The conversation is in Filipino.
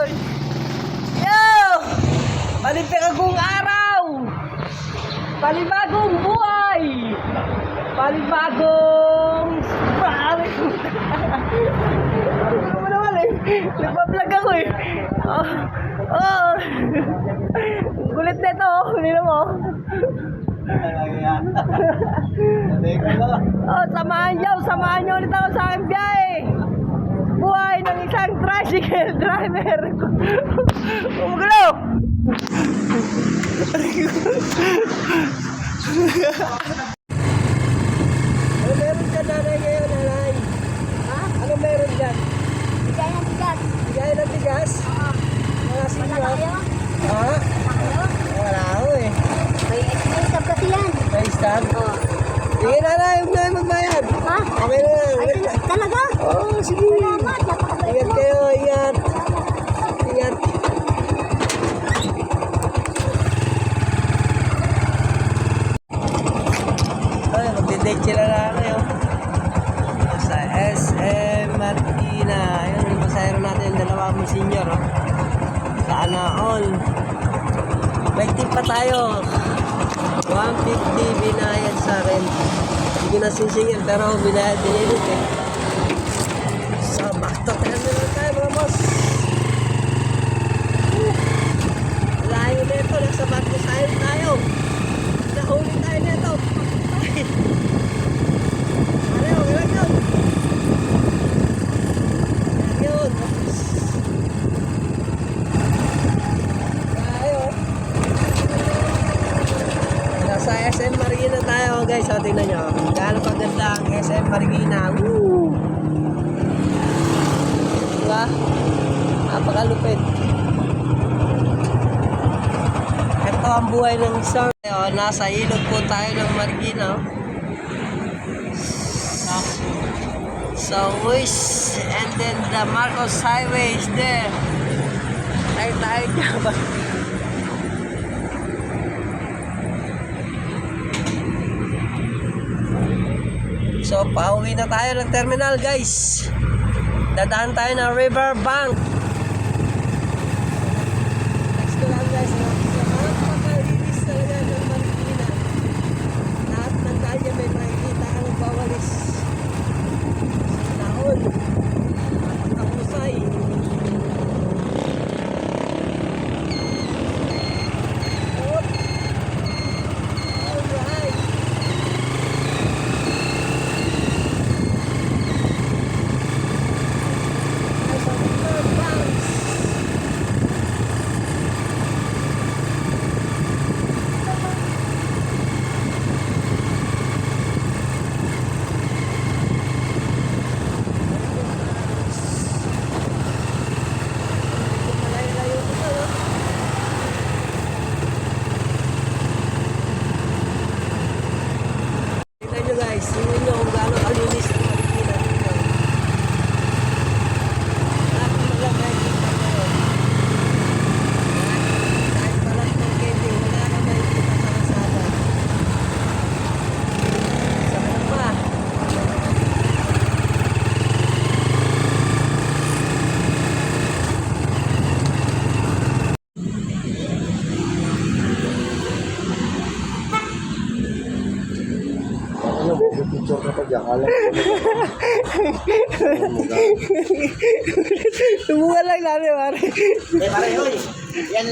Oy! Yo! Panibagong araw! Panibagong buhay! Panibagong... Ano mo naman eh? Nagpa-vlog ako eh. Oh! Gulit na ito oh. Hindi na mo. Oh, samahan niyo ulit ako sa aking biyahe. Buhay ng isang tricycle driver. Umugulo! Ano meron dyan, nanay, ngayon, nanay? Ha? Ano meron dyan? Bigay ng bigas. Bigay ng bigas? Oo. Mga Wala sinyo? kayo? Ha? Wala kayo? Wala ako eh. May stop kasi yan. May stamp? Oo. Sige, nanay, huwag na magbayad. Ha? Okay na lang. Ay, talaga? Oo, sige. Salamat. Napakabait Ingat mo. kayo, ingat. Ingat. Ay, magdidate sila na kayo. Sa SM Marikina. Ayun, yung pasahero natin, yung dalawang senior. Oh. Sana all. May tip pa tayo. 150 binayad sa akin. Hindi ko na sisingil, pero binayad din yun eh. So, back to terminal tayo mga boss. Layo nito, nasa back to side tayo. Nahuli tayo nito. Ano yun, ilan yun? Yun. Tayo. Nasa SM Marikina tayo guys. O, tingnan nyo. Gaano paganda ang SM Marikina. Woo! Diba? Napakalupit. Ito ang buhay ng isang. O, nasa ilog po tayo ng Marikina. So, and then the Marcos Highway is there. Tayo dyan ba? So, pauwi na tayo ng terminal guys. Dadaan tayo ng Riverbank. Next ko lang guys. Napakalinis talaga ng Marikina. Lahat ng kalye may makikita ka nagwawalis. Taon. Napakahusay. Alright. Tingnan nyo guys, tingnan nyo kung gaano kalinis ang Marikina dito. Lahat ng mga makikita nyo. Kahit palang ng candy, wala ka makikita sa kasada. Saan pa? Ano, picture ka pa dyan. Alam ko. Subukan lang natin, pare. Eh, pare, hoy. Yan,